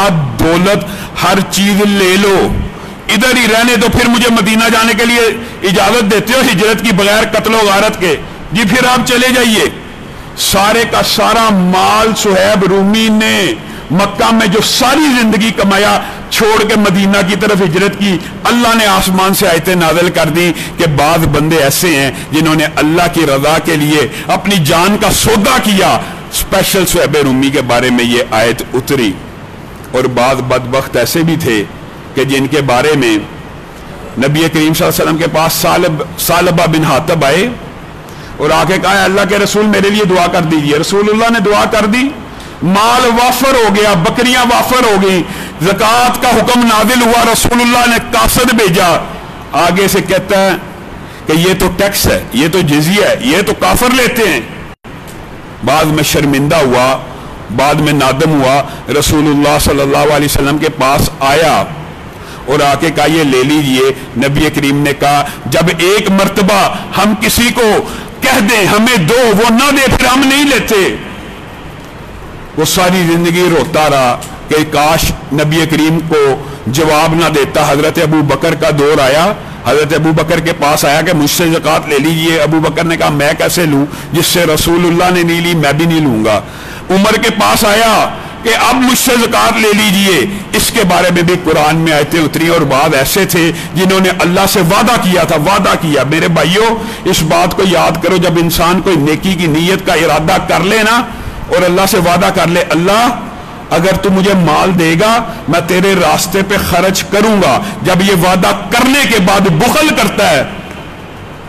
اولاد دولت ہر چیز لے لو، ادھر ہی رہنے تو پھر مجھے مدینہ جانے کے لیے اجازت دیتے ہو ہجرت کی بغیر قتل و غارت کے؟ جی پھر آپ چلے جائیے۔ سارے کا سارا مال صہیب رومی نے مکہ میں جو ساری زندگی کمایا چھوڑ کے مدینہ کی طرف ہجرت کی۔ اللہ نے آسمان سے آیتیں نازل کر دی کہ بعض بندے ایسے ہیں جنہوں نے اللہ کی رضا کے لیے اپنی جان کا سودا کیا۔ اسپیشل صہیب رومی کے بارے میں یہ آیت اتری۔ اور بعض بدبخت ایسے بھی تھے کہ جن کے بارے میں نبی کریم صلی اللہ علیہ وسلم کے پاس ثعلبہ بن حاطب آئے اور آ کے کہا اللہ کے رسول میرے لیے دعا کر دیجیے۔ رسول اللہ نے دعا کر دی، مال وافر ہو گیا، بکریاں وافر ہو گئی، زکوٰۃ کا حکم نازل ہوا، رسول اللہ نے قاصد بھیجا۔ آگے سے کہتا ہے کہ یہ تو ٹیکس ہے، یہ تو جزیہ ہے، یہ تو کافر لیتے ہیں۔ بعد میں شرمندہ ہوا، بعد میں نادم ہوا، رسول اللہ صلی اللہ علیہ وسلم کے پاس آیا اور آ کے کہا یہ لے لیجئے۔ نبی کریم نے کہا جب ایک مرتبہ ہم کسی کو کہہ دیں ہمیں دو وہ نہ دے پھر ہم نہیں لیتے۔ وہ ساری زندگی روتا رہا کہ کاش نبی کریم کو جواب نہ دیتا۔ حضرت ابو بکر کا دور آیا، حضرت ابو بکر کے پاس آیا کہ مجھ سے زکوٰۃ لے لیجئے۔ ابو بکر نے کہا میں کیسے لوں، جس سے رسول اللہ نے نہیں لی میں بھی نہیں لوں گا۔ عمر کے پاس آیا کہ اب مجھ سے زکوٰۃ لے لیجئے۔ اس کے بارے میں بھی قرآن میں آیتیں اتری اور بعض ایسے تھے جنہوں نے اللہ سے وعدہ کیا تھا، وعدہ کیا۔ میرے بھائیوں اس بات کو یاد کرو، جب انسان کوئی نیکی کی نیت کا ارادہ کر لے نا اور اللہ سے وعدہ کر لے اللہ اگر تو مجھے مال دے گا میں تیرے راستے پہ خرچ کروں گا، جب یہ وعدہ کرنے کے بعد بخل کرتا ہے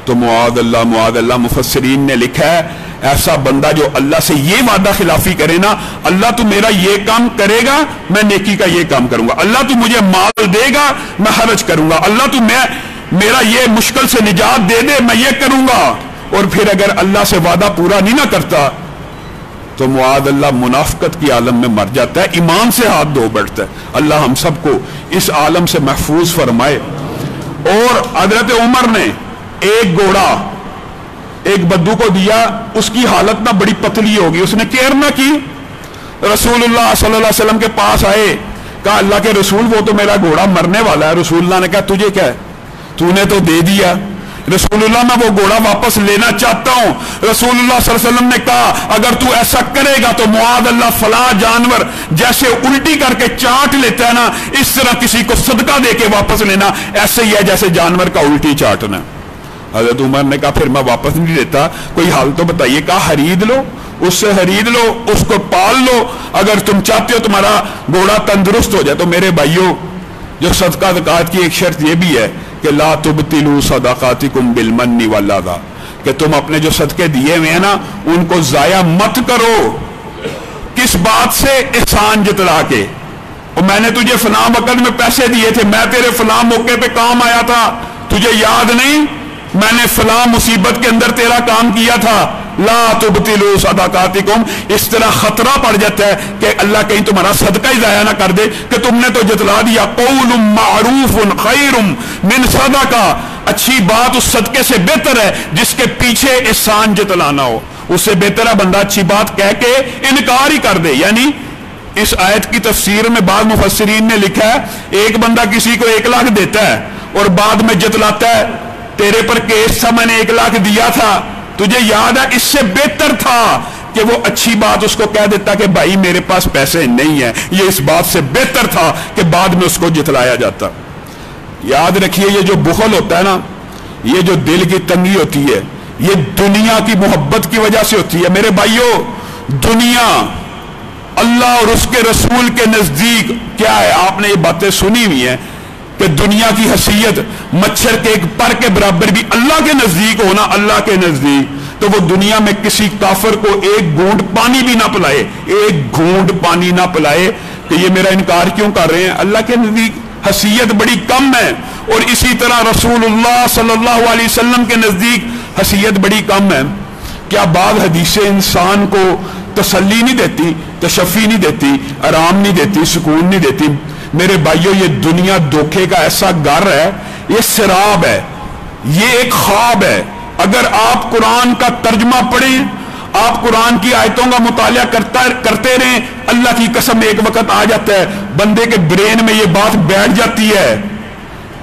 تو معاذ اللہ مفسرین نے لکھا ہے ایسا بندہ جو اللہ سے یہ وعدہ خلافی کرے نا، اللہ تو میرا یہ کام کرے گا میں نیکی کا یہ کام کروں گا، اللہ تو مجھے مال دے گا میں خرچ کروں گا، اللہ تو میرا یہ مشکل سے نجات دے دے میں یہ کروں گا، اور پھر اگر اللہ سے وعدہ پورا نہیں نہ کرتا تو معاذ اللہ منافقت کی عالم میں مر جاتا ہے، ایمان سے ہاتھ دھو بیٹھتا ہے۔ اللہ ہم سب کو اس عالم سے محفوظ فرمائے۔ اور حضرت عمر نے ایک گھوڑا ایک بدو کو دیا، اس کی حالت نہ بڑی پتلی ہوگی، اس نے کیئر نہ کی۔ رسول اللہ صلی اللہ علیہ وسلم کے پاس آئے، کہا اللہ کے رسول وہ تو میرا گھوڑا مرنے والا ہے۔ رسول اللہ نے کہا تجھے کیا ہے، تو نے تو دے دیا۔ رسول اللہ میں وہ گھوڑا واپس لینا چاہتا ہوں۔ رسول اللہ صلی اللہ علیہ وسلم نے کہا اگر تو ایسا کرے گا تو معاذ اللہ فلاں جانور جیسے الٹی کر کے چاٹ لیتا ہے نا اس طرح کسی کو صدقہ دے کے واپس لینا ایسے ہی ہے جیسے جانور کا الٹی چاٹنا۔ حضرت عمر نے کہا پھر میں واپس نہیں دیتا، کوئی حال تو بتائیے۔ کہا خرید لو، اس سے خرید لو، اس کو پال لو، اگر تم چاہتے ہو تمہارا گھوڑا تندرست ہو جائے۔ تو میرے بھائیوں جو صدقہ زکوٰۃ کی ایک شرط یہ بھی ہے کہ لا تبطلوا صدقاتکم بالمن والاذی، کہ تم اپنے جو صدقے دیے ہوئے ہیں نا ان کو ضائع مت کرو۔ کس بات سے؟ احسان جتلا کے۔ اور میں نے تجھے فلاں وقت میں پیسے دیے تھے، میں تیرے فلاں موقع پہ کام آیا تھا، تجھے یاد نہیں؟ میں نے فلاں مصیبت کے اندر تیرا کام کیا تھا۔ لا تبطلوا صدقاتکم، اس طرح خطرہ پڑ جاتا ہے کہ اللہ کہیں تمہارا صدقہ ہی ضائع نہ کر دے کہ تم نے تو جتلا دیا۔ قول معروف خیر من صدقہ، اچھی بات اس صدقے سے بہتر ہے جس کے پیچھے احسان جتلانا ہو۔ اس سے بہتر ہے بندہ اچھی بات کہہ کے انکار ہی کر دے۔ یعنی اس آیت کی تفسیر میں بعض مفسرین نے لکھا ہے ایک بندہ کسی کو 1 لاکھ دیتا ہے اور بعد میں جتلاتا ہے تیرے پر کیس تھا میں نے 1 لاکھ دیا تھا، تجھے یاد ہے؟ اس سے بہتر تھا کہ وہ اچھی بات اس کو کہہ دیتا کہ بھائی میرے پاس پیسے نہیں ہیں، یہ اس بات سے بہتر تھا کہ بعد میں اس کو جتلایا جاتا۔ یاد رکھیے یہ جو بخل ہوتا ہے نا، یہ جو دل کی تنگی ہوتی ہے یہ دنیا کی محبت کی وجہ سے ہوتی ہے۔ میرے بھائیوں دنیا اللہ اور اس کے رسول کے نزدیک کیا ہے؟ آپ نے یہ باتیں سنی ہوئی ہیں کہ دنیا کی حیثیت مچھر کے ایک پر کے برابر بھی اللہ کے نزدیک ہونا، اللہ کے نزدیک تو وہ دنیا میں کسی کافر کو 1 گھونٹ پانی بھی نہ پلائے، 1 گھونٹ پانی نہ پلائے کہ یہ میرا انکار کیوں کر رہے ہیں، اللہ کے نزدیک حیثیت بڑی کم ہے۔ اور اسی طرح رسول اللہ صلی اللہ علیہ وسلم کے نزدیک حیثیت بڑی کم ہے۔ کیا بعض حدیثیں انسان کو تسلی نہیں دیتی، تشفی نہیں دیتی، آرام نہیں دیتی، سکون نہیں دیتی؟ میرے بھائیوں یہ دنیا دھوکے کا ایسا گھر ہے، یہ سراب ہے، یہ ایک خواب ہے۔ اگر آپ قرآن کا ترجمہ پڑھیں، آپ قرآن کی آیتوں کا مطالعہ کرتے رہیں، اللہ کی قسم ایک وقت آ جاتا ہے بندے کے برین میں یہ بات بیٹھ جاتی ہے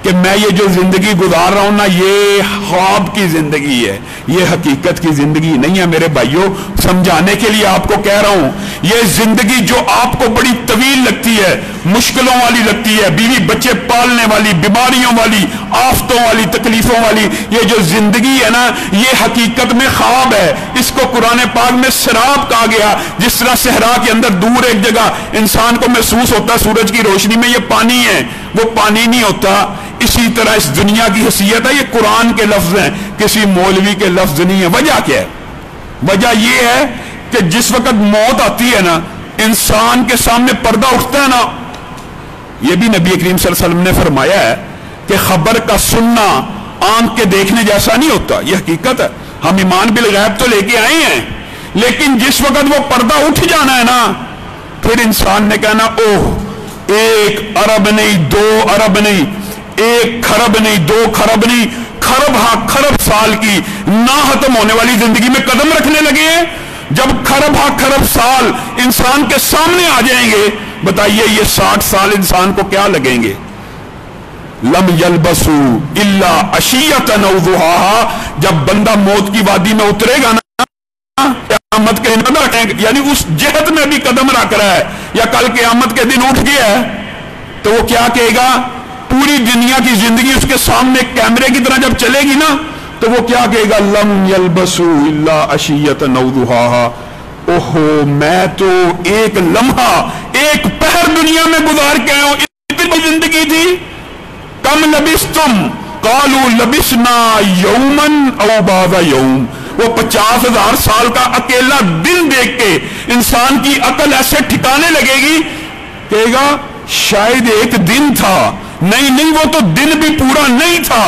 کہ میں یہ جو زندگی گزار رہا ہوں نا، یہ خواب کی زندگی ہے، یہ حقیقت کی زندگی نہیں ہے۔ میرے بھائیوں، سمجھانے کے لیے آپ کو کہہ رہا ہوں، یہ زندگی جو آپ کو بڑی طویل لگتی ہے، مشکلوں والی لگتی ہے، بیوی بچے پالنے والی، بیماریوں والی، آفتوں والی، تکلیفوں والی، یہ جو زندگی ہے نا، یہ حقیقت میں خواب ہے۔ اس کو قرآن پاک میں سراب کہا گیا۔ جس طرح صحرا کے اندر دور ایک جگہ انسان کو محسوس ہوتا سورج کی روشنی میں یہ پانی ہے، وہ پانی نہیں ہوتا، اسی طرح اس دنیا کی حیثیت ہے، یہ قرآن کے لفظ ہیں، کسی مولوی کے لفظ نہیں ہے۔ وجہ کیا ہے؟ وجہ یہ ہے کہ جس وقت موت آتی ہے نا، انسان کے سامنے پردہ اٹھتا ہے نا، یہ بھی نبی کریم صلی اللہ علیہ وسلم نے فرمایا ہے کہ خبر کا سننا آنکھ کے دیکھنے جیسا نہیں ہوتا، یہ حقیقت ہے۔ ہم ایمان بالغیب تو لے کے آئے ہیں، لیکن جس وقت وہ پردہ اٹھ جانا ہے نا، پھر انسان نے کہنا اوہ، 1 ارب نہیں، 2 ارب نہیں، 1 کھرب نہیں، 2 کھرب نہیں، کھرب ہاں کھرب سال کی نہ ختم ہونے والی زندگی میں قدم رکھنے لگے ہیں۔ جب کھرب ہاں کھرب سال انسان کے سامنے آ جائیں گے، بتائیے یہ 60 سال انسان کو کیا لگیں گے؟ لم یلبسو الا عشیۃ او ضحاہا، جب بندہ موت کی وادی میں اترے گا نا، قیامت کے دن رکھیں گے، یعنی اس جہت میں بھی قدم رکھ رہا ہے یا کل قیامت کے دن اٹھ گیا ہے، تو وہ کیا کہے گا؟ پوری دنیا کی زندگی اس کے سامنے کیمرے کی طرح جب چلے گی نا، تو وہ کیا کہے گا؟ لم یلبسو الا عشیۃ او ضحاہا، اوہو میں تو ایک لمحہ، ایک پہر دنیا میں گزار کے آیا ہوں، اتنی زندگی تھی۔ کم لبستم قالوا لبسنا یوما او بعض یوم، وہ 50,000 سال کا اکیلا دن دیکھ کے انسان کی عقل ایسے ٹھکانے لگے گی، کہے گا شاید ایک دن تھا، نہیں وہ تو دن بھی پورا نہیں تھا۔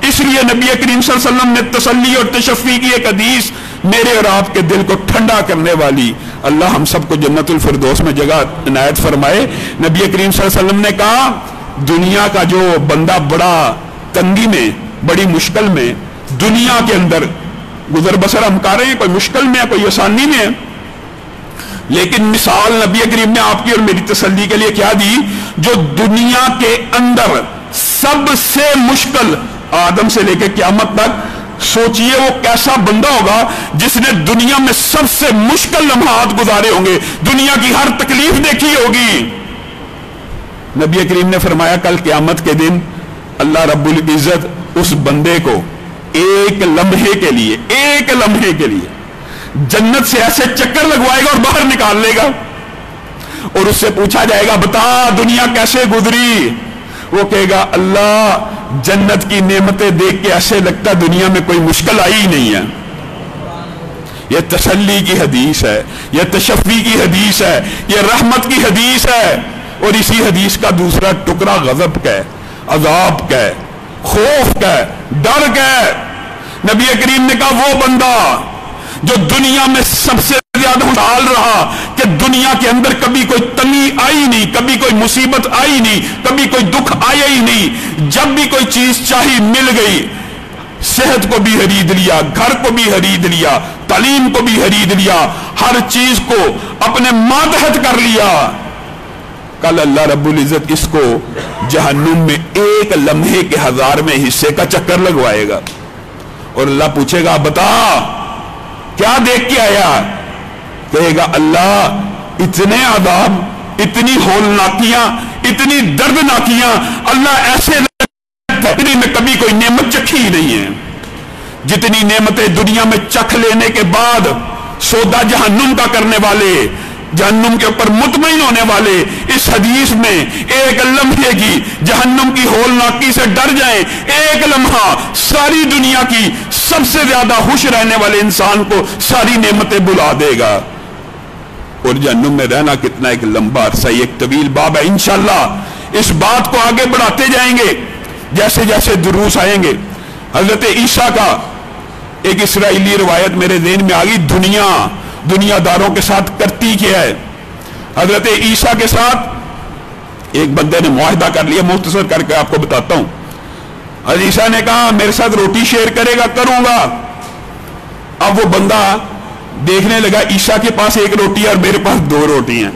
اس لیے نبی کریم صلی اللہ علیہ وسلم نے تسلی اور تشفی کی ایک حدیث میرے اور آپ کے دل کو ٹھنڈا کرنے والی، اللہ ہم سب کو جنت الفردوس میں جگہ عنایت فرمائے، نبی کریم صلی اللہ علیہ وسلم نے کہا دنیا کا جو بندہ بڑا تنگی میں، بڑی مشکل میں، دنیا کے اندر گزر بسر ہم کر رہے ہیں، کوئی مشکل میں ہے، کوئی آسانی میں ہے، لیکن مثال نبی کریم نے آپ کی اور میری تسلی کے لیے کیا دی؟ جو دنیا کے اندر سب سے مشکل، آدم سے لے کے قیامت تک، سوچئے وہ کیسا بندہ ہوگا جس نے دنیا میں سب سے مشکل لمحات گزارے ہوں گے، دنیا کی ہر تکلیف دیکھی ہوگی۔ نبی کریم نے فرمایا کل قیامت کے دن اللہ رب العزت اس بندے کو ایک لمحے کے لیے جنت سے ایسے چکر لگوائے گا اور باہر نکال لے گا، اور اس سے پوچھا جائے گا بتا دنیا کیسے گزری؟ وہ کہے گا اللہ جنت کی نعمتیں دیکھ کے ایسے لگتا دنیا میں کوئی مشکل آئی ہی نہیں ہے۔ یہ تسلی کی حدیث ہے، یہ تشفی کی حدیث ہے، یہ رحمت کی حدیث ہے۔ اور اسی حدیث کا دوسرا ٹکڑا غضب کا ہے، عذاب کا ہے، خوف کا ہے، ڈر کا ہے۔ نبی کریم نے کہا وہ بندہ جو دنیا میں سب سے زیادہ ڈال رہا کہ دنیا کے اندر کبھی کوئی تنگی آئی نہیں، کبھی کوئی مصیبت آئی نہیں، کبھی کوئی دکھ آیا ہی نہیں، جب بھی کوئی چیز چاہی مل گئی، صحت کو بھی خرید لیا، گھر کو بھی خرید لیا، تعلیم کو بھی خرید لیا، ہر چیز کو اپنے ماتحت کر لیا، کل اللہ رب العزت اس کو جہنم میں ایک لمحے کے 1000ویں حصے کا چکر لگوائے گا، اور اللہ پوچھے گا بتا کیا دیکھ کے آیا؟ کہے گا اللہ اتنے عذاب، اتنی ہولناکیاں، اتنی دردناکیاں، اللہ ایسے لگتا میں کبھی کوئی نعمت چکھی ہی نہیں ہے۔ جتنی نعمتیں دنیا میں چکھ لینے کے بعد سودا جہنم کا کرنے والے، جہنم کے اوپر مطمئن ہونے والے، اس حدیث میں ایک لمحے کی جہنم کی ہولناکی سے ڈر جائیں، ایک لمحہ ساری دنیا کی سب سے زیادہ خوش رہنے والے انسان کو ساری نعمتیں بلا دے گا۔ اور جہنم میں رہنا کتنا ایک لمبا عرصہ، ایک طویل باب ہے۔ انشاءاللہ اس بات کو آگے بڑھاتے جائیں گے جیسے جیسے دروس آئیں گے۔ حضرت عیسیٰ کا ایک اسرائیلی روایت میرے ذہن میں آ گئی، دنیا داروں کے ساتھ کرتی کیا ہے۔ حضرت عیسیٰ کے ساتھ ایک بندے نے معاہدہ کر لیا، مختصر کر کے آپ کو بتاتا ہوں۔ حضرت عیسیٰ نے کہا میرے ساتھ روٹی شیئر کرے گا؟ کروں گا۔ اب وہ بندہ देखने लगा ईशा के पास एक रोटी है और मेरे पास 2 रोटी हैं।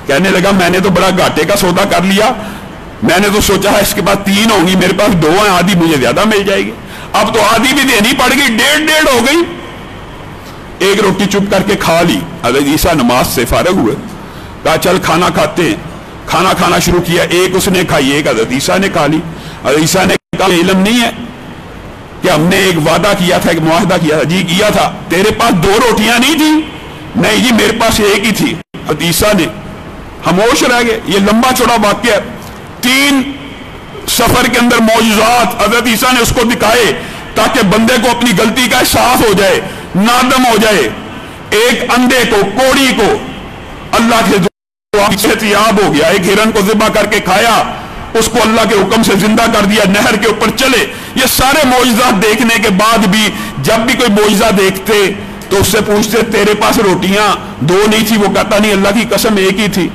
कहने लगा मैंने तो बड़ा घाटे का सौदा कर लिया, मैंने तो सोचा है इसके पास 3 होंगी, मेरे पास 2 हैं, आधी मुझे ज्यादा मिल जाएगी। अब तो आधी भी देनी पड़ गई, 1.5 हो गई। एक रोटी चुप करके खा ली। हज़रत ईसा नमाज से फारग हुए, कहा चल खाना खाते हैं। खाना खाना शुरू किया, एक उसने खाई, एक हज़रत ईसा ने खा ली। हज़रत ईसा ने कहा इल्म नहीं है कि हमने एक वादा किया था, एक मुआहदा किया था? जी किया था। तेरे पास 2 रोटियां नहीं थी? नहीं जी मेरे पास एक ही थी। हज़रत ईसा ने खामोश रह गए। ये लंबा चौड़ा वाक्य है, 3 सफर के अंदर मौजूदात हज़रत ईसा ने उसको दिखाए ताकि बंदे को अपनी गलती का एहसास हो जाए, नादम हो जाए। एक अंधे को, कोड़ी को अल्लाह के सेहतियाब हो गया, एक हिरन को ज़िबा करके खाया, उसको अल्लाह के हुक्म से जिंदा कर दिया, नहर के ऊपर चले। ये सारे मौजूदात देखने के बाद भी जब भी कोई मौजूदा देखते तो उससे पूछते तेरे पास रोटियां 2 नहीं थी? वो कहता नहीं अल्लाह की कसम एक ही थी।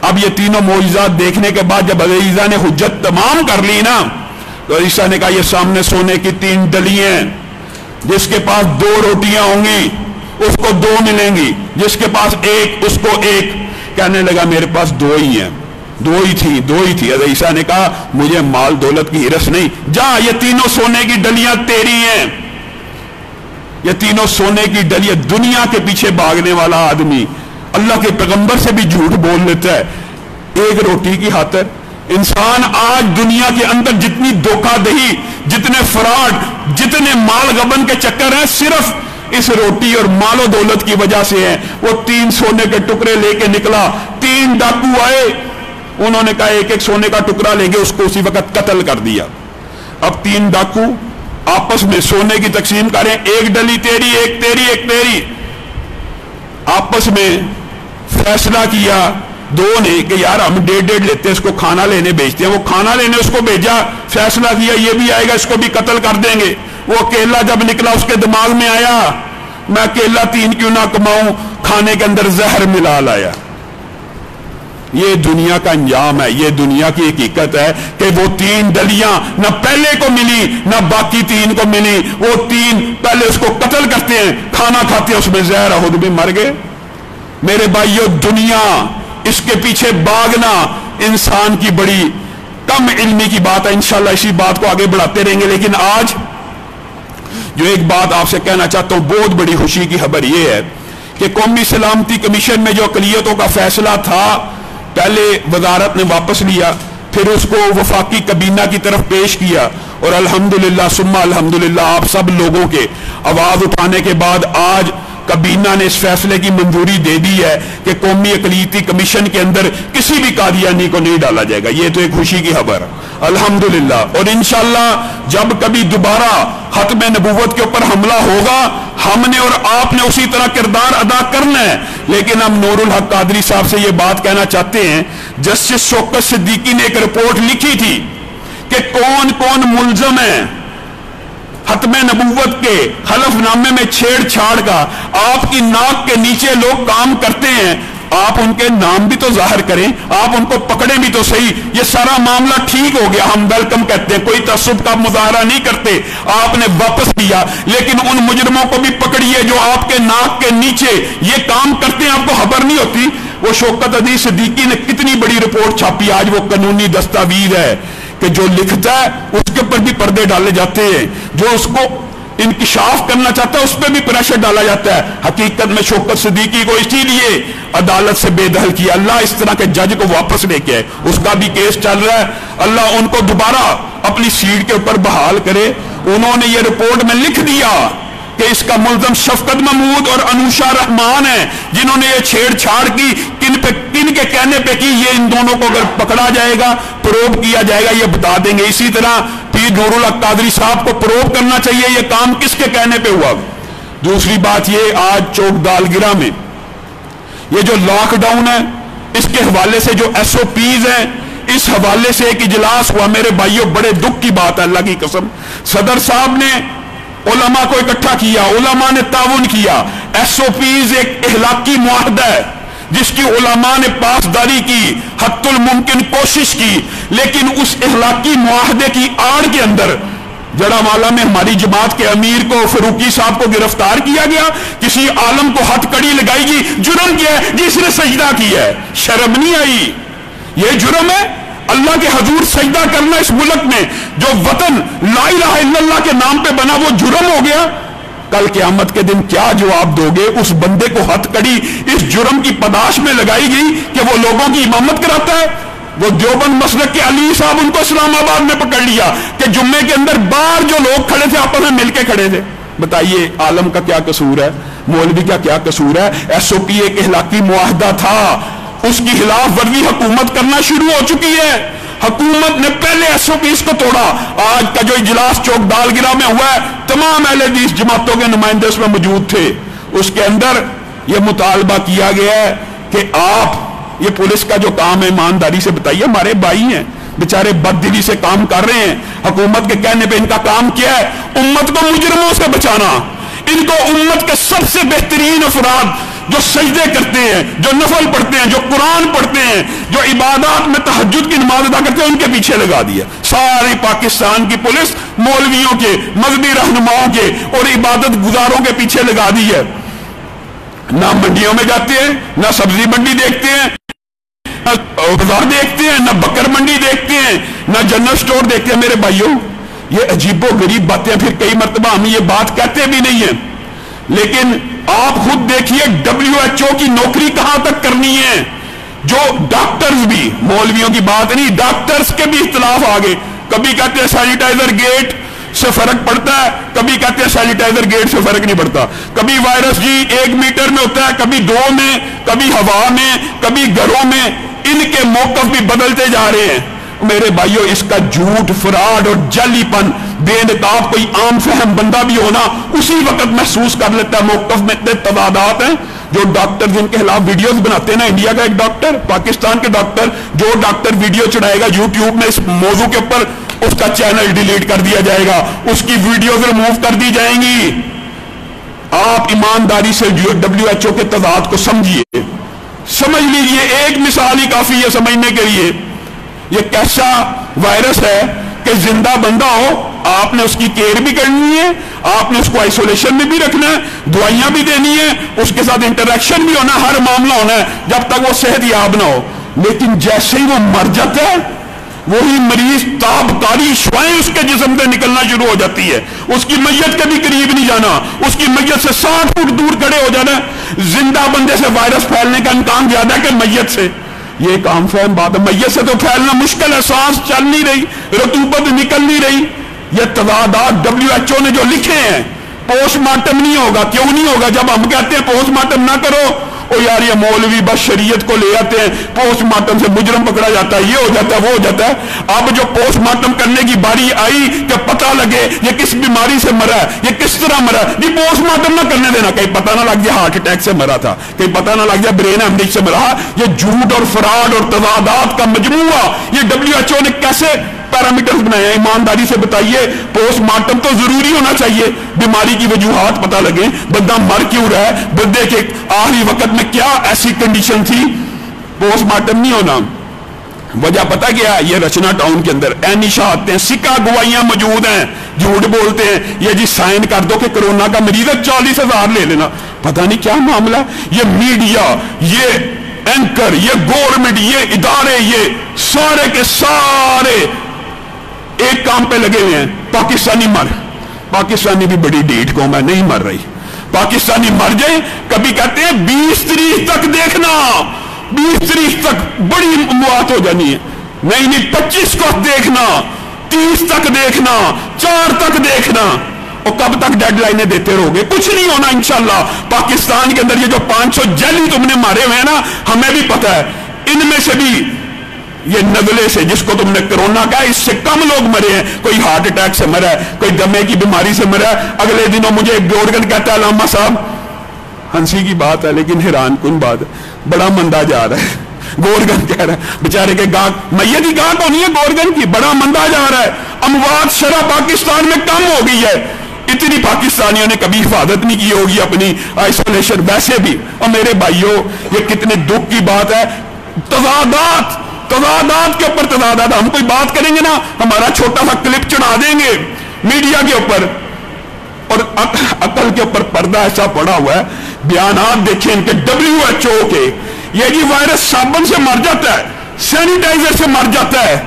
अब ये तीनों मौजूदात देखने के बाद जब हज़रत ईसा ने हुज्जत तमाम कर ली ना, तो ईसा ने कहा ये सामने सोने की 3 डलियां, जिसके पास 2 रोटियां होंगी उसको 2 मिलेंगी, जिसके पास 1 उसको 1। कहने लगा मेरे पास 2 ही हैं, 2 ही थी, 2 ही थी। हज़रत ईसा ने कहा मुझे माल दौलत की हिरस नहीं, जा ये तीनों सोने की डलियां तेरी हैं। ये तीनों सोने की डलियां। दुनिया के पीछे भागने वाला आदमी अल्लाह के पैगंबर से भी झूठ बोल लेता है एक रोटी की खातिर। इंसान आज दुनिया के अंदर जितनी धोखाधड़ी, जितने फ्रॉड, जितने माल गबन के चक्कर हैं, सिर्फ इस रोटी और मालो दौलत की वजह से है। वो 3 सोने के टुकड़े लेके निकला, 3 डाकू आए, उन्होंने कहा एक एक सोने का टुकड़ा लेंगे, उसको उसी वक्त कत्ल कर दिया। अब 3 डाकू आपस में सोने की तकसीम करें, एक डली तेरी, एक तेरी, एक तेरी। आपस में फैसला किया 2 ने कि यार हम 1.5 लेते हैं, इसको खाना लेने भेजते हैं। वो खाना लेने उसको भेजा, फैसला किया ये भी आएगा, इसको भी कत्ल कर देंगे। वो अकेला जब निकला उसके दिमाग में आया मैं अकेला 3 क्यों ना कमाऊं, खाने के अंदर जहर मिला लाया। ये दुनिया का अंजाम है, ये दुनिया की हकीकत है कि वो 3 डलियां न पहले को मिली न बाकी 3 को मिली। वो 3 पहले उसको कत्ल करते हैं, खाना खाते हैं, उसमें जहर, खुद भी मर गए। मेरे भाइयों, दुनिया, इसके पीछे भागना इंसान की बड़ी कम इल्मी की बात है। इंशाल्लाह इसी बात को आगे बढ़ाते रहेंगे। लेकिन आज जो एक बात आपसे कहना चाहता हूं, बहुत बड़ी खुशी की खबर यह है कि कौमी सलामती कमीशन में जो अक़लियतों का फैसला था, पहले वजारत ने वापस लिया, फिर उसको वफाकी कबीना की तरफ पेश किया, और अल्हम्दुलिल्लाह सुम्मा अल्हम्दुलिल्लाह आप सब लोगों के आवाज उठाने के बाद आज कबीना ने इस फैसले की मंजूरी दे दी है कि कौमी अक़लियती कमीशन के अंदर किसी भी कादियानी को नहीं डाला जाएगा। ये तो एक खुशी की खबर है, अल्हम्दुलिल्लाह। और इंशाअल्लाह जब कभी दोबारा खत्म नबूवत के ऊपर हमला होगा, हमने और आपने उसी तरह किरदार अदा करना है। लेकिन हम नूरुल हक कादरी साहब से ये बात कहना चाहते हैं, जस्टिस शौकत सिद्दीकी ने एक रिपोर्ट लिखी थी कि कौन कौन मुल्जम है खत्म नबूवत के हलफनामे में छेड़छाड़ का। आपकी नाक के नीचे लोग काम करते हैं, आप उनके नाम भी तो जाहिर करें, आप उनको पकड़े भी तो सही। ये सारा मामला ठीक हो गया, हम वेलकम कहते हैं, कोई तसुब का मुजाहरा नहीं करते। आपने वापस लिया, लेकिन उन मुजरमों को भी पकड़िए जो आपके नाक के नीचे ये काम करते हैं, आपको खबर नहीं होती। वो शौकत अली सिद्दीकी ने कितनी बड़ी रिपोर्ट छापी, आज वो कानूनी दस्तावेज है कि जो लिखता है उसके ऊपर भी पर्दे डाले जाते हैं, जो उसको इंकिशाफ करना चाहता है उस पर भी प्रेशर डाला जाता है। हकीकत में शौकत सिद्दीकी को इसीलिए अदालत से बेदखल किया। अल्लाह इस तरह के जज को वापस लेके आए, उसका भी केस चल रहा है, अल्लाह उनको दोबारा अपनी सीट के ऊपर बहाल करे। उन्होंने ये रिपोर्ट में लिख दिया कि इसका मुल्जम शफकत महमूद और अनुषा रहमान है, जिन्होंने ये छेड़छाड़ की, किन के कहने पे की, ये इन दोनों को अगर पकड़ा जाएगा, प्रोब किया जाएगा, ये बता देंगे। इसी तरह पीर नूरुल हक कादरी साहब को प्रोब करना चाहिए, ये काम किसके कहने पे हुआ। दूसरी बात ये, आज चौक दालगिरा में ये जो लॉकडाउन है, इसके हवाले से जो SOPs हैं, इस हवाले से एक इजलास हुआ। मेरे भाइयों, बड़े दुख की बात है, अल्लाह की कसम, सदर साहब ने उलमा को इकट्ठा किया, उलमा ने ताउन किया। SOPs एक इखलाकी मुआहदा है जिसकी उलमा ने पासदारी की, हत्तुल मुमकिन कोशिश की, लेकिन उस इखलाकी मुआहदे की आड़ के अंदर जड़ावाला में हमारी जमात के अमीर को, फरूकी साहब को गिरफ्तार किया गया, किसी आलम को हथकड़ी लगाएगी, जुर्म किया है जिसने सजदा किया है, शर्म नहीं आई? ये जुर्म है अल्लाह के हजूर सजदा करना इस मुल्क में, जो वतन ला इलाहा इल्लल्लाह के नाम पे बना, वो जुर्म हो गया। कल क़यामत के दिन क्या जवाब दोगे उस बंदे को हथकड़ी इस जुर्म की पदाश में लगाई गई कि वो लोगों की इमामत कराता है? वो देवबंद मसलक के अली साहब, उनको इस्लामाबाद में पकड़ लिया कि जुम्मे के अंदर बाहर जो लोग खड़े थे आपस में मिलके खड़े थे। बताइए आलम का क्या कसूर है, मौलवी का क्या कसूर है? SOP एक इखलाकी मुआहदा था, उसकी खिलाफ वर्जी हुकूमत करना शुरू हो चुकी है। हुकूमत ने पहले SOPs को तोड़ा। आज का जो इजलास चौक दालगिरा में हुआ है, तमाम अहले हदीस जमातों के नुमाइंदे उसमें मौजूद थे। उसके अंदर यह मुतालबा किया गया है कि आप ये पुलिस का जो काम है ईमानदारी से बताइए, हमारे भाई हैं बेचारे बददिली से काम कर रहे हैं, हुकूमत के कहने पे इनका काम क्या है? उम्मत को मुजरिमों से बचाना। इनको उम्मत के सबसे बेहतरीन अफराद जो सजदे करते हैं, जो नफल पढ़ते हैं, जो कुरान पढ़ते हैं, जो इबादत में तहज्जुद की नमाज अदा करते हैं, उनके पीछे लगा दिया। सारी पाकिस्तान की पुलिस मौलवियों के, मजहबी रहनुमाओं के और इबादत गुजारों के पीछे लगा दी है। ना मंडियों में जाते हैं, ना सब्जी मंडी देखते हैं, ना बाजार देखते हैं, ना बकर मंडी देखते हैं, ना जनरल स्टोर देखते हैं। मेरे भाइयों, ये अजीबो गरीब बातें, फिर कई मरतबा हम ये बात कहते भी नहीं है, लेकिन आप खुद देखिए WHO की नौकरी कहां तक करनी है। जो डॉक्टर्स भी, मौलवियों की बात नहीं, डॉक्टर्स के भी इख्तिलाफ आ गए। कभी कहते हैं सैनिटाइजर गेट से फर्क पड़ता है, कभी कहते हैं सैनिटाइजर गेट से फर्क नहीं पड़ता। कभी वायरस जी 1 मीटर में होता है, कभी 2 में, कभी हवा में, कभी घरों में। इनके मौकफ भी बदलते जा रहे हैं। मेरे भाइयों, इसका झूठ, फ्रॉड और जालीपन बेनकाब कोई आम फहम बंदा भी होना उसी वक्त महसूस कर लेता है। मौकफ में इतने तदादात हैं। जो डॉक्टर जिनके खिलाफ वीडियोस बनाते हैं ना, इंडिया का एक डॉक्टर, पाकिस्तान के डॉक्टर, जो डॉक्टर वीडियो चढ़ाएगा यूट्यूब में इस मौजू के ऊपर, उसका चैनल डिलीट कर दिया जाएगा, उसकी वीडियोस रिमूव कर दी जाएंगी। आप ईमानदारी से WHO के तदाद को समझिए, समझ लीजिए। एक मिसाल ही काफी है समझने के लिए। ये कैसा वायरस है कि जिंदा बंदा हो, आपने उसकी केयर भी करनी है, आपने उसको आइसोलेशन में भी रखना है, दवाइयां भी देनी है, उसके साथ इंटरेक्शन भी होना, हर मामला होना है जब तक वो सेहतयाब ना हो। लेकिन जैसे ही वो मर जाता है, वही मरीज ताबकारी श्वाएं उसके जिस्म से निकलना शुरू हो जाती है। उसकी मैयत के भी करीब नहीं जाना, उसकी मैयत से 60 फुट दूर खड़े हो जाना। जिंदा बंदे से वायरस फैलने का इम्कान ज्यादा है कि मैयत से। ये एक आम फहम बात है। मैयत से तो फैलना मुश्किल है, सांस चल नहीं रही, रतूबत निकल नहीं रही। ये तदादात WHO ने जो लिखे हैं, पोस्टमार्टम नहीं होगा। क्यों नहीं होगा? जब हम कहते हैं पोस्टमार्टम ना करो, ओ यार ये मौलवी बस शरीयत को ले आते हैं, पोस्टमार्टम से मुजरम पकड़ा जाता है, ये हो जाता है, वो हो जाता है। अब जो पोस्टमार्टम करने की बारी आई कि पता लगे ये किस बीमारी से मरा है, ये किस तरह मरा है, नहीं पोस्टमार्टम ना करने देना। कहीं पता ना लग जाए हार्ट अटैक से मरा था, कहीं पता ना लग जाए ब्रेन हेमरेज से मरा। ये झूठ और फ्रॉड और तजादात का मजमूआ ये WHO ने कैसे पैरामीटर्स बनाए हैं? ईमानदारी से बताइए। पोस्टमार्टम तो जरूरी होना चाहिए, बीमारी की वजूहात पता लगे, बंदा मर क्यों रहा है, बंदे के आखिरी वक्त में क्या ऐसी कंडीशन थी। पोस्टमार्टम नहीं होना, वजह पता क्या? ये रचना टाउन के अंदर शहादतें हैं, सिक्का गवाहियां मौजूद हैं, झूठ बोलते हैं। ये जी साइन कर दो कि कोरोना का मरीज है, 40,000 ले लेना। पता नहीं क्या मामला। ये मीडिया, ये एंकर, ये गवर्नमेंट, ये इदारे, ये सारे के सारे एक काम पे लगे हुए हैं। पाकिस्तानी मर, पाकिस्तानी भी बड़ी ढीठ कौम है, नहीं मर रही। पाकिस्तानी मर जाए, कभी कहते हैं 20 तारीख तक देखना, 20 तारीख तक बड़ी मौत हो जानी है। नहीं 25 को देखना, 30 तक देखना, 4 तक देखना। और कब तक डेडलाइनें देते रहोगे? कुछ नहीं होना इंशाल्लाह। पाकिस्तान के अंदर ये जो 500 जैली तुमने मारे हुए हैं ना, हमें भी पता है, इनमें से भी ये नगले से जिसको तुमने कोरोना कहा, इससे कम लोग मरे हैं। कोई हार्ट अटैक से मरा है, कोई दमे की बीमारी से मरा है। अगले दिनों मुझे एक गोरगन कहता है, लामा साहब, हंसी की बात है लेकिन हैरान कुन बात है, बड़ा मंदा जा रहा है। गोरगन कह रहा है, बेचारे के गाहक, मैयत की गाहक होनी है गोरगन की, बड़ा मंदा जा रहा है। अमवात शरह पाकिस्तान में कम हो गई है। इतनी पाकिस्तानियों ने कभी हिफाजत नहीं की होगी अपनी, आइसोलेशन वैसे भी। और मेरे भाइयों, ये कितने दुख की बात है। तजादात के ऊपर तजादात। हम कोई बात करेंगे ना, हमारा छोटा सा क्लिप चढ़ा देंगे, मीडिया के ऊपर और अकल के ऊपर पर्दा ऐसा पड़ा हुआ है। बयानात देखें इनके WHO के, ये जी वायरस साबुन से मर जाता है, सैनिटाइजर से मर जाता है।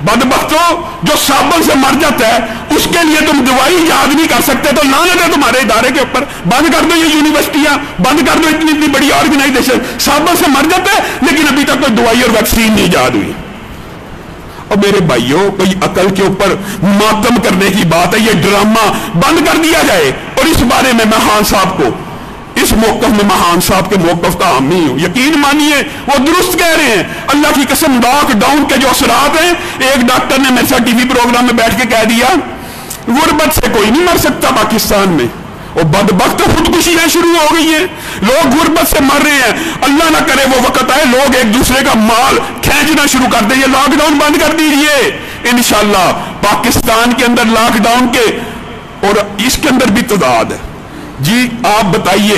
बदबख्तों, जो साबुन से मर जाता है उसके लिए तुम दवाई याद नहीं कर सकते, तो लानत है तुम्हारे इदारे के ऊपर। बंद कर दो ये यूनिवर्सिटियां, बंद कर दो इतनी इतनी बड़ी ऑर्गेनाइजेशन। साबुन से मर जाता है लेकिन अभी तक कोई दवाई और वैक्सीन नहीं याद हुई। और मेरे भाइयों, कोई अकल के ऊपर मातम करने की बात है, ये ड्रामा बंद कर दिया जाए। और इस बारे में मैं खान साहब को, इस मौकफ में मैं खान साहब के मौकफ का हामी हूं। यकीन मानिए वो दुरुस्त कह रहे हैं। अल्लाह की कसम, लॉकडाउन के जो असरात हैं, एक डॉक्टर ने मेरे साथ टीवी प्रोग्राम में बैठ के कह दिया गुर्बत से कोई नहीं मर सकता पाकिस्तान में। और बदबख्त खुदकुशियां शुरू हो गई हैं, लोग गुर्बत से मर रहे हैं। अल्लाह ना करे वो वक्त आए लोग एक दूसरे का माल खींचना शुरू कर दें। ये लॉकडाउन बंद कर दीजिए इंशाअल्लाह। पाकिस्तान के अंदर लॉकडाउन के और इसके अंदर भी तदाद है जी। आप बताइए,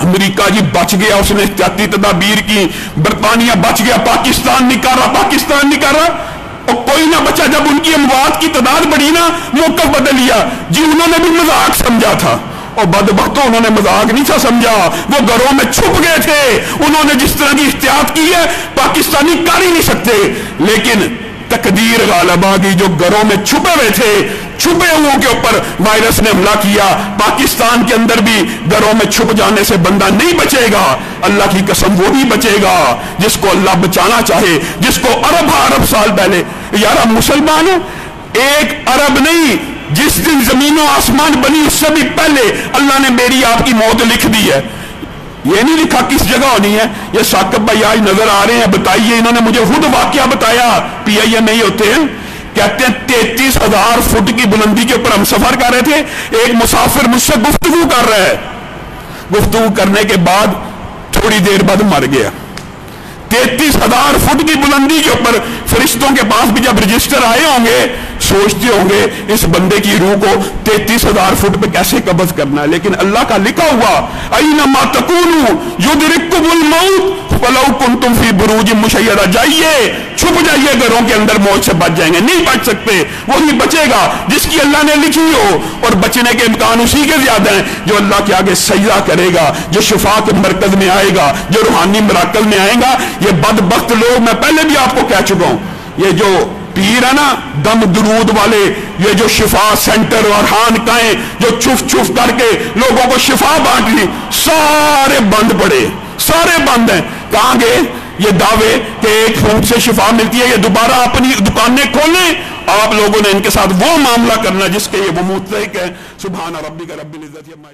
अमेरिका जी बच गया, उसने एहतियाती तदाबीर की, बरतानिया बच गया, पाकिस्तान नहीं कर रहा, पाकिस्तान नहीं कर रहा। और कोई ना बचा। जब उनकी अमवात की तादाद बढ़ी ना, मौका बदल लिया जी। उन्होंने भी मजाक समझा था, और बदबख्तों उन्होंने मजाक नहीं था समझा, वो घरों में छुप गए थे। उन्होंने जिस तरह की एहतियात की है पाकिस्तानी कर ही नहीं सकते। लेकिन तकदीर गालिब आ गई, जो घरों में छुपे हुए थे, छुपे हुओं के ऊपर वायरस ने हमला किया। पाकिस्तान के अंदर भी घरों में छुप जाने से बंदा नहीं बचेगा। अल्लाह की कसम वो ही बचेगा जिसको अल्लाह बचाना चाहे, जिसको अरब साल पहले। यार हम मुसलमान हैं, एक अरब नहीं, जिस दिन जमीनों आसमान बनी उससे भी पहले अल्लाह ने मेरी आपकी मौत लिख दी है। ये नहीं लिखा किस जगह होनी है। ये साकिब भाई आज नजर आ रहे हैं, बताइए। इन्होंने मुझे खुद वाकया बताया, PIM नहीं होते हैं, कहते हैं 33,000 फुट की बुलंदी के ऊपर हम सफर कर रहे थे। एक मुसाफिर मुझसे गुफ्तगू कर रहा है, गुफ्तगू करने के बाद थोड़ी देर बाद मर गया। 33,000 फुट की बुलंदी के ऊपर फरिश्तों के पास भी जब रजिस्टर आए होंगे, सोचते होंगे इस बंदे की रूह को 33,000 फुट पे कैसे कब्ज करना है। लेकिन अल्लाह का लिखा हुआ अय्नमा तकूनु युदरिकुमुल मौत वलौ कुंतुम फी बुरूजिन मुशय्यदा, जाइए छुप जाइए घरों के अंदर, मौत से बच जाएंगे। नहीं बच सकते, वही बचेगा जिसकी अल्लाह ने लिखी हो। और बचने के इम्कान उसी के ज्यादा हैं जो अल्लाह के आगे सजदा करेगा, जो शिफा के मरकज में आएगा, जो रूहानी मराकज में आएगा। ये बदबख्त लोग, मैं पहले भी आपको कह चुका हूं, ये जो पीर है ना दम दुरूद वाले, ये जो शिफा सेंटर और खानकाएं जो छुप छुप करके लोगों को शिफा बांट ली, सारे बंद पड़े, सारे बंद हैं। कहां गए ये दावे कि एक फूंक से शिफा मिलती है? ये दोबारा अपनी दुकानें खोलें। आप लोगों ने इनके साथ वो मामला करना जिसके ये वो मुतलक है। सुभान रब्बिक रब्बिल इज्जति अम्मा